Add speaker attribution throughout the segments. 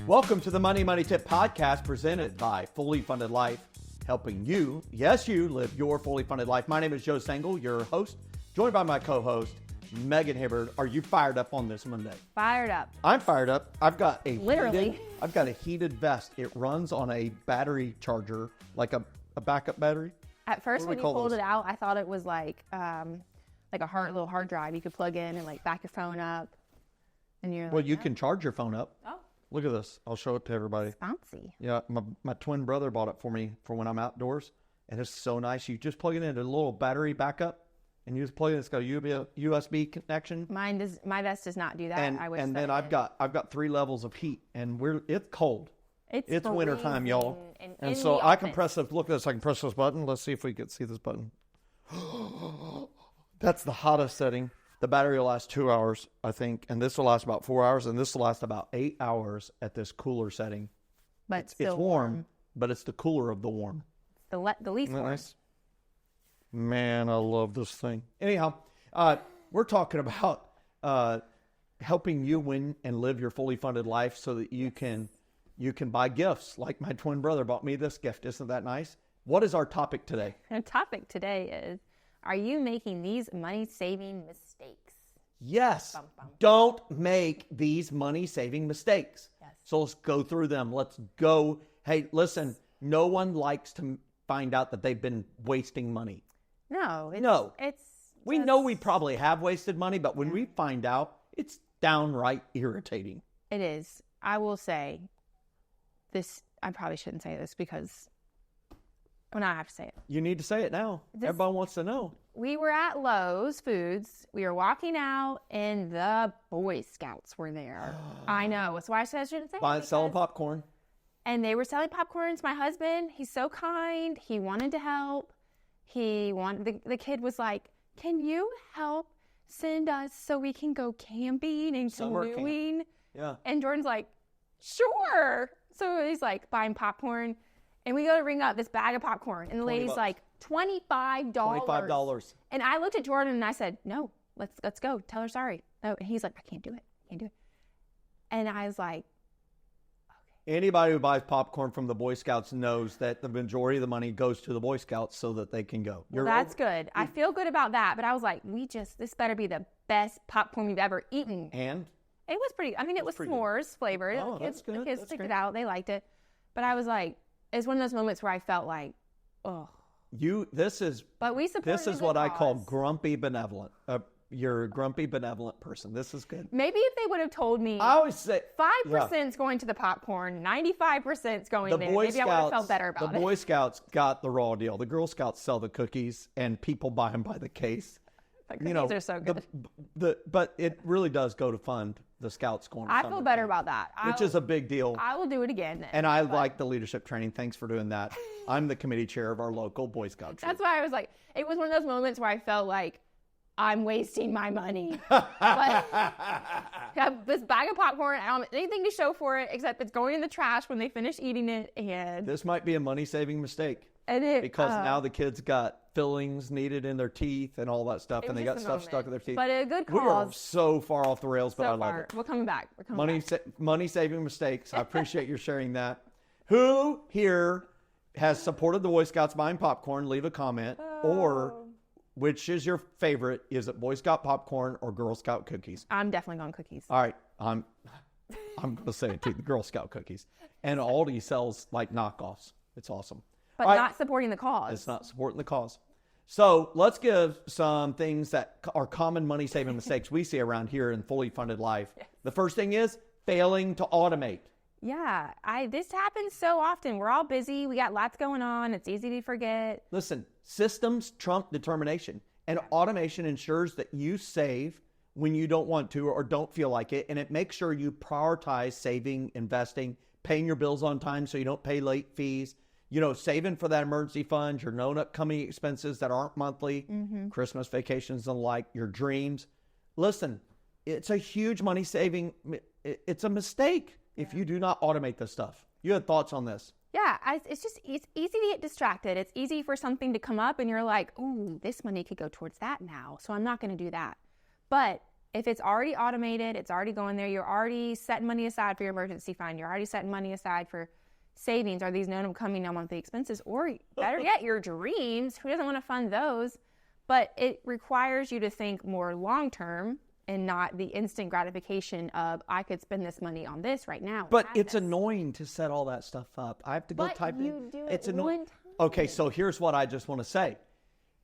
Speaker 1: Welcome to the Money Tip Podcast presented by Fully Funded Life, helping you, yes, you, live your fully funded life. My name is Joe Stengel, your host, joined by my co-host, Megan Hibbard. Are you fired up on this Monday?
Speaker 2: Fired up.
Speaker 1: I'm fired up. I've got a heated vest. It runs on a battery charger, like a backup battery.
Speaker 2: At first, when you pulled it out, I thought it was like a little hard drive you could plug in and like back your phone up. And you're
Speaker 1: well, you can charge your phone up.
Speaker 2: Oh.
Speaker 1: Look at this. I'll show it to everybody.
Speaker 2: Fancy.
Speaker 1: Yeah, my twin brother bought it for me for when I'm outdoors, and it's so nice. You just plug it into a little battery backup, and you just plug it. It's got a USB connection.
Speaker 2: My vest does not do that.
Speaker 1: And then I've got 3 levels of heat, and it's cold. It's wintertime, y'all. And so I can press this. Look at this. I can press this button. Let's see if we can see this button. That's the hottest setting. The battery will last 2 hours, I think, and this will last about 4 hours, and this will last about 8 hours at this cooler setting.
Speaker 2: But
Speaker 1: it's warm, but it's the cooler of the warm.
Speaker 2: The least warm.
Speaker 1: Nice? Man, I love this thing. Anyhow, we're talking about helping you win and live your fully funded life so that you can buy gifts. Like my twin brother bought me this gift. Isn't that nice? What is our topic today?
Speaker 2: Our topic today is, are you making these money-saving mistakes?
Speaker 1: Yes.
Speaker 2: Bum, bum.
Speaker 1: Don't make these money-saving mistakes.
Speaker 2: Yes.
Speaker 1: So let's go through them. Let's go. Hey, listen, no one likes to find out that they've been wasting money.
Speaker 2: No.
Speaker 1: We know we probably have wasted money, but when we find out, it's downright irritating.
Speaker 2: It is. I will say this. I probably shouldn't say this because... Well, now I have to say it.
Speaker 1: You need to say it now. Everybody wants to know.
Speaker 2: We were at Lowe's Foods. We were walking out, and the Boy Scouts were there. I know. That's why I said I shouldn't say it.
Speaker 1: Selling popcorn.
Speaker 2: And they were selling popcorns. My husband, he's so kind. He wanted to help. The kid was like, can you help send us so we can go camping and canoeing?
Speaker 1: Yeah.
Speaker 2: And Jordan's like, sure. So he's like buying popcorn. And we go to ring up this bag of popcorn. And the lady's like, $25.
Speaker 1: $25.
Speaker 2: And I looked at Jordan and I said, no, let's go. Tell her sorry. No. And he's like, I can't do it. And I was like, okay.
Speaker 1: Anybody who buys popcorn from the Boy Scouts knows that the majority of the money goes to the Boy Scouts so that they can go.
Speaker 2: Well, that's good. I feel good about that. But I was like, this better be the best popcorn we've ever eaten.
Speaker 1: And?
Speaker 2: It was it was s'mores flavored.
Speaker 1: Oh, that's good.
Speaker 2: The kids picked it out. They liked it. But I was like, it's one of those moments where I felt like, oh.
Speaker 1: This is what I call grumpy benevolent. You're a grumpy benevolent person. This is good.
Speaker 2: Maybe if they would have told me,
Speaker 1: I always say
Speaker 2: 5% is going to the popcorn, 95% is going there. Maybe I would have felt better about it.
Speaker 1: The Boy Scouts got the raw deal. The Girl Scouts sell the cookies, and people buy them by the case.
Speaker 2: The cookies are so good.
Speaker 1: But it really does go to fund the Scouts going.
Speaker 2: I feel better about that.
Speaker 1: Which is a big deal.
Speaker 2: I will do it again.
Speaker 1: And I like the leadership training. Thanks for doing that. I'm the committee chair of our local Boy Scout troop.
Speaker 2: That's why I was like, it was one of those moments where I felt like I'm wasting my money. This bag of popcorn, I don't have anything to show for it except it's going in the trash when they finish eating it. And
Speaker 1: this might be a money-saving mistake. Because now the kids got fillings needed in their teeth and all that stuff, and they got stuff stuck in their teeth.
Speaker 2: But a good cause.
Speaker 1: We are so far off the rails, but I love it.
Speaker 2: We're coming back.
Speaker 1: Money-saving mistakes. I appreciate you sharing that. Who here has supported the Boy Scouts buying popcorn? Leave a comment. Or which is your favorite? Is it Boy Scout popcorn or Girl Scout cookies?
Speaker 2: I'm definitely going cookies.
Speaker 1: All right. I'm going to say it too, the Girl Scout cookies. And Aldi sells like knockoffs. It's awesome.
Speaker 2: But not supporting the cause.
Speaker 1: It's not supporting the cause. So let's give some things that are common money-saving mistakes we see around here in Fully Funded Life. Yes. The first thing is failing to automate.
Speaker 2: Yeah, this happens so often. We're all busy. We got lots going on. It's easy to forget.
Speaker 1: Listen, systems trump determination. And automation ensures that you save when you don't want to or don't feel like it. And it makes sure you prioritize saving, investing, paying your bills on time so you don't pay late fees. Saving for that emergency fund, your known upcoming expenses that aren't monthly, Christmas vacations and the like, your dreams. Listen, it's a huge money saving. It's a mistake if you do not automate this stuff. You had thoughts on this?
Speaker 2: Yeah, it's easy to get distracted. It's easy for something to come up and you're like, ooh, this money could go towards that now. So I'm not going to do that. But if it's already automated, it's already going there, you're already setting money aside for your emergency fund, you're already setting money aside for savings, are these known upcoming monthly expenses, or better yet, your dreams. Who doesn't want to fund those? But it requires you to think more long-term and not the instant gratification of, I could spend this money on this right now.
Speaker 1: But it's annoying to set all that stuff up. I have to go type in.
Speaker 2: You do
Speaker 1: It's
Speaker 2: it
Speaker 1: annoying.
Speaker 2: one time.
Speaker 1: Okay, so here's what I just want to say.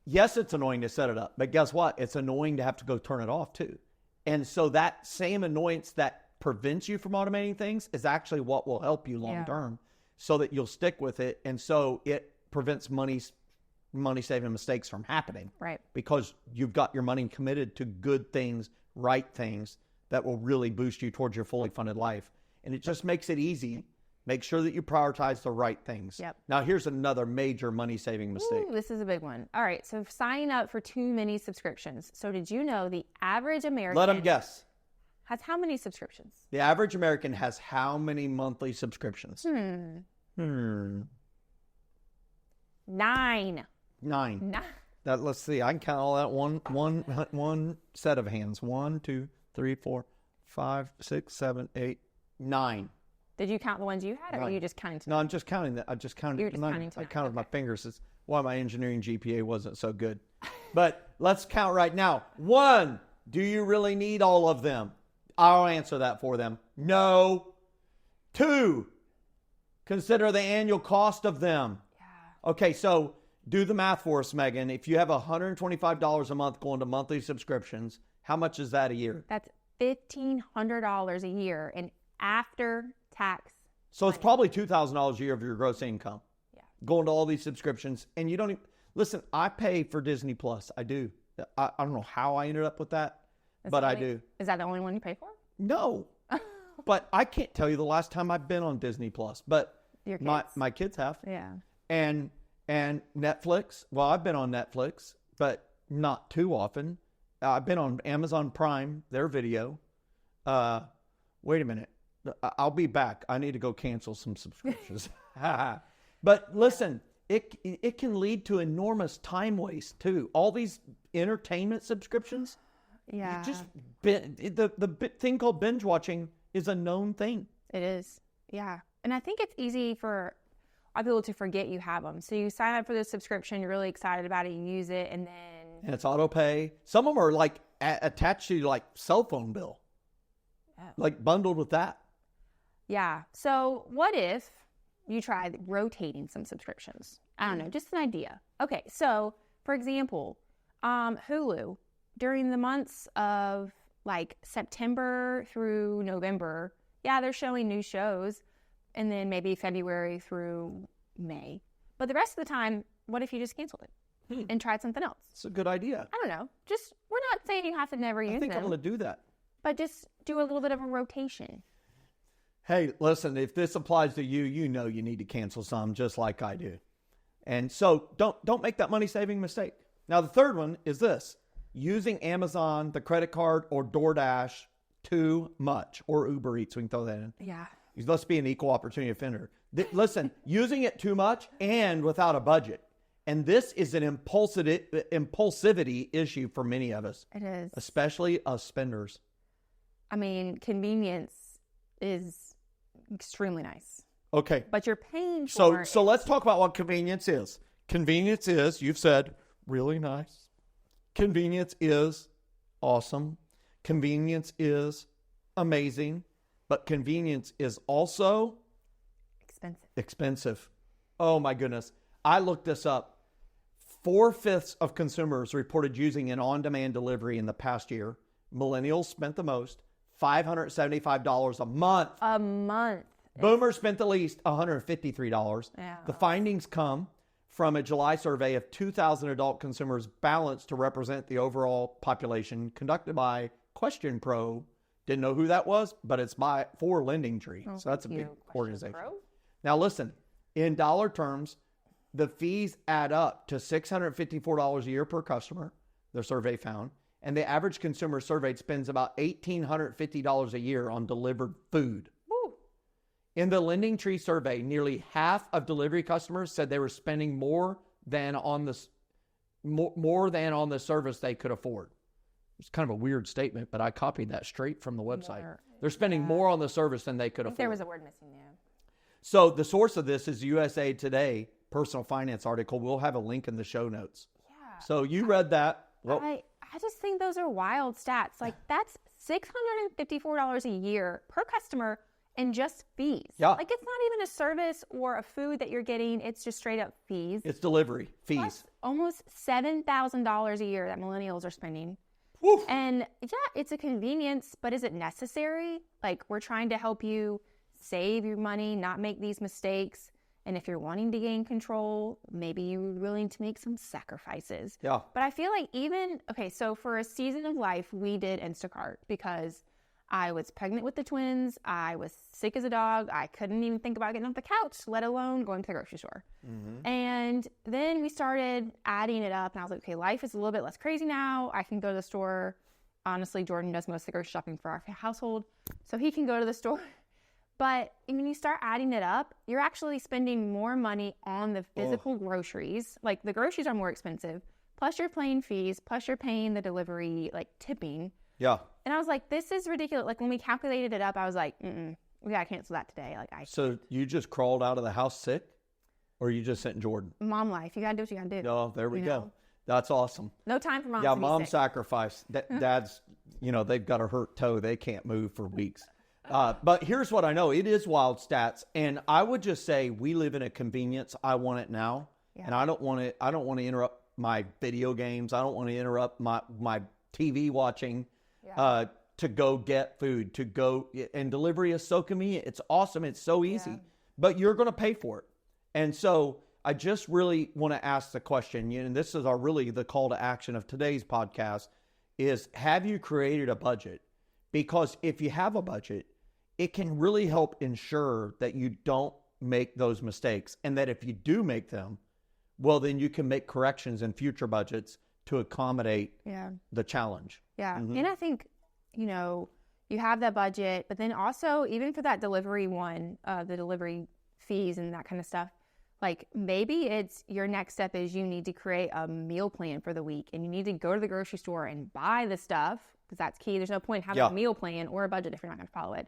Speaker 1: Yes, it's annoying to set it up, but guess what? It's annoying to have to go turn it off too. And so that same annoyance that prevents you from automating things is actually what will help you long term, so that you'll stick with it. And so it prevents money saving mistakes from happening.
Speaker 2: Right.
Speaker 1: Because you've got your money committed to good things, right things that will really boost you towards your fully funded life. And it just makes it easy. Make sure that you prioritize the right things.
Speaker 2: Yep.
Speaker 1: Now, here's another major money saving mistake.
Speaker 2: Ooh, this is a big one. All right. So signing up for too many subscriptions. So did you know the average American
Speaker 1: Let them guess.
Speaker 2: has how many subscriptions?
Speaker 1: The average American has how many monthly subscriptions?
Speaker 2: 9.
Speaker 1: 9. Let's see. I can count all that one set of hands. 1, 2, 3, 4, 5, 6, 7, 8, 9.
Speaker 2: Did you count the ones you had, or are you just counting?
Speaker 1: No, I'm just counting that. I just counted.
Speaker 2: You're just counting
Speaker 1: I counted my fingers. It's why my engineering GPA wasn't so good. But let's count right now. 1. Do you really need all of them? I'll answer that for them. No. 2. Consider the annual cost of them. Yeah. Okay, so do the math for us, Megan. If you have $125 a month going to monthly subscriptions, how much is that a year?
Speaker 2: That's $1,500 a year in after tax.
Speaker 1: So it's probably $2,000 a year of your gross income.
Speaker 2: Yeah.
Speaker 1: Going to all these subscriptions. And you don't even, listen, I pay for Disney Plus. I do. I don't know how I ended up with that, but I do.
Speaker 2: Is that the only one you pay for?
Speaker 1: No. But I can't tell you the last time I've been on Disney Plus, but
Speaker 2: Your kids?
Speaker 1: my kids have.
Speaker 2: Yeah.
Speaker 1: And Netflix. Well, I've been on Netflix, but not too often. I've been on Amazon Prime, their video. Wait a minute. I'll be back. I need to go cancel some subscriptions. But listen, it can lead to enormous time waste too. All these entertainment subscriptions.
Speaker 2: Yeah.
Speaker 1: The thing called binge watching is a known thing.
Speaker 2: It is. Yeah. And I think it's easy for people to forget you have them. So you sign up for the subscription, you're really excited about it, you use it, and
Speaker 1: it's auto pay. Some of them are like attached to like cell phone bill, like bundled with that.
Speaker 2: Yeah. So what if you tried rotating some subscriptions? I don't know, just an idea. Okay. So for example, Hulu, during the months of like September through November, they're showing new shows, and then maybe February through May. But the rest of the time, what if you just canceled it and tried something else? It's
Speaker 1: a good idea.
Speaker 2: I don't know. We're not saying you have to never use them.
Speaker 1: I think I'm going to do that.
Speaker 2: But just do a little bit of a rotation.
Speaker 1: Hey, listen, if this applies to you, you know you need to cancel some just like I do. And so don't make that money-saving mistake. Now, the third one is this. Using Amazon, the credit card, or DoorDash too much, or Uber Eats, we can throw that in.
Speaker 2: Yeah.
Speaker 1: Let's be an equal opportunity offender. Listen, using it too much and without a budget. And this is an impulsivity issue for many of us.
Speaker 2: It is.
Speaker 1: Especially us spenders.
Speaker 2: I mean, convenience is extremely nice.
Speaker 1: Okay.
Speaker 2: But you're paying for it.
Speaker 1: So let's talk about what convenience is. Convenience is, you've said, really nice. Convenience is awesome. Convenience is amazing. But convenience is also expensive. Oh my goodness. I looked this up. 4/5 of consumers reported using an on-demand delivery in the past year. Millennials spent the most, $575 a month.
Speaker 2: A month.
Speaker 1: Boomers spent the least, $153.
Speaker 2: Yeah.
Speaker 1: The findings come from a July survey of 2,000 adult consumers balanced to represent the overall population conducted by Question Pro. Didn't know who that was, but it's for Lending Tree. So that's a big organization. Pro? Now listen, in dollar terms, the fees add up to $654 a year per customer, the survey found. And the average consumer surveyed spends about $1,850 a year on delivered food. Woo. In the Lending Tree survey, nearly half of delivery customers said they were spending more than on the service they could afford. It's kind of a weird statement, but I copied that straight from the website.
Speaker 2: More,
Speaker 1: They're spending more on the service than they could
Speaker 2: I think
Speaker 1: afford.
Speaker 2: there was a word missing there.
Speaker 1: So the source of this is USA Today personal finance article. We'll have a link in the show notes.
Speaker 2: Yeah.
Speaker 1: So you read that. Well,
Speaker 2: I just think those are wild stats. Like that's $654 a year per customer in just fees.
Speaker 1: Yeah.
Speaker 2: Like it's not even a service or a food that you're getting. It's just straight up fees.
Speaker 1: it's delivery fees.
Speaker 2: Plus almost $7,000 a year that millennials are spending.
Speaker 1: Woof.
Speaker 2: And yeah, it's a convenience, but is it necessary? Like we're trying to help you save your money, not make these mistakes. And if you're wanting to gain control, maybe you're willing to make some sacrifices.
Speaker 1: Yeah.
Speaker 2: But I feel like so for a season of life, we did Instacart because I was pregnant with the twins. I was sick as a dog. I couldn't even think about getting off the couch, let alone going to the grocery store.
Speaker 1: Mm-hmm.
Speaker 2: And then we started adding it up and I was like, okay, life is a little bit less crazy now. I can go to the store. Honestly, Jordan does most of the grocery shopping for our household, so he can go to the store. But when you start adding it up, you're actually spending more money on the physical groceries. Like the groceries are more expensive. Plus you're paying fees. Plus you're paying the delivery, like tipping.
Speaker 1: Yeah.
Speaker 2: And I was like, this is ridiculous. Like when we calculated it up, I was like, we gotta cancel that today.
Speaker 1: So you just crawled out of the house sick, or you just sent Jordan?
Speaker 2: Mom life. You gotta do what you gotta do.
Speaker 1: No, there we
Speaker 2: You
Speaker 1: go.
Speaker 2: know?
Speaker 1: That's awesome.
Speaker 2: No time for mom.
Speaker 1: Yeah,
Speaker 2: to be
Speaker 1: mom
Speaker 2: sick.
Speaker 1: sacrifice. Dad's, they've got a hurt toe. They can't move for weeks. But here's what I know. It is wild stats. And I would just say we live in a convenience. I want it now.
Speaker 2: Yeah.
Speaker 1: And I don't want to interrupt my video games. I don't want to interrupt my TV watching to go get food, to go. And delivery is so convenient. It's awesome. It's so easy.
Speaker 2: Yeah.
Speaker 1: But you're going to pay for it. And so I just really want to ask the question, and this is really the call to action of today's podcast, is have you created a budget? Because if you have a budget, it can really help ensure that you don't make those mistakes. And that if you do make them, well, then you can make corrections in future budgets to accommodate the challenge.
Speaker 2: Yeah.
Speaker 1: Mm-hmm.
Speaker 2: And I think, you have that budget, but then also even for that delivery one, the delivery fees and that kind of stuff, like maybe it's your next step is you need to create a meal plan for the week and you need to go to the grocery store and buy the stuff because that's key. There's no point in having a meal plan or a budget if you're not going to follow it.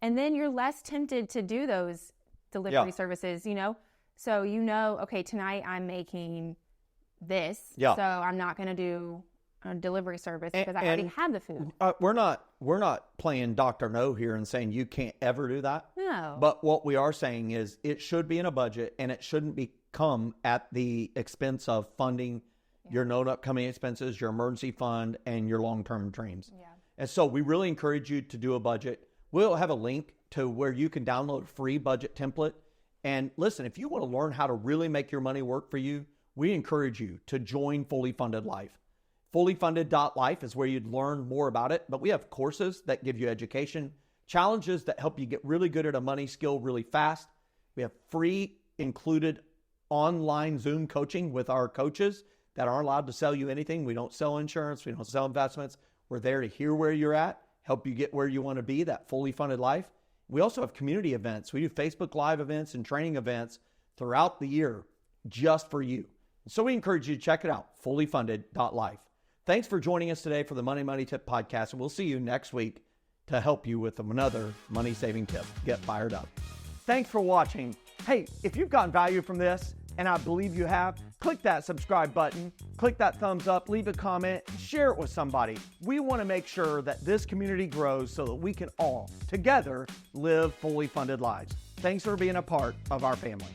Speaker 2: And then you're less tempted to do those delivery services, So okay, tonight I'm making this.
Speaker 1: Yeah.
Speaker 2: So I'm not going to do a delivery service because I already have the food.
Speaker 1: We're not playing Dr. No here and saying you can't ever do that.
Speaker 2: No.
Speaker 1: But what we are saying is it should be in a budget and it shouldn't become at the expense of funding your known upcoming expenses, your emergency fund, and your long-term dreams.
Speaker 2: Yeah.
Speaker 1: And so we really encourage you to do a budget. We'll have a link to where you can download a free budget template. And listen, if you want to learn how to really make your money work for you, we encourage you to join Fully Funded Life. Fullyfunded.life is where you'd learn more about it. But we have courses that give you education, challenges that help you get really good at a money skill really fast. We have free included online Zoom coaching with our coaches that aren't allowed to sell you anything. We don't sell insurance. We don't sell investments. We're there to hear where you're at, help you get where you want to be, that fully funded life. We also have community events. We do Facebook Live events and training events throughout the year just for you. So we encourage you to check it out, fullyfunded.life. Thanks for joining us today for the Money Tip Podcast, and we'll see you next week to help you with another money-saving tip. Get fired up. Thanks for watching. Hey, if you've gotten value from this, and I believe you have, click that subscribe button, click that thumbs up, leave a comment, share it with somebody. We want to make sure that this community grows so that we can all together live fully funded lives. Thanks for being a part of our family.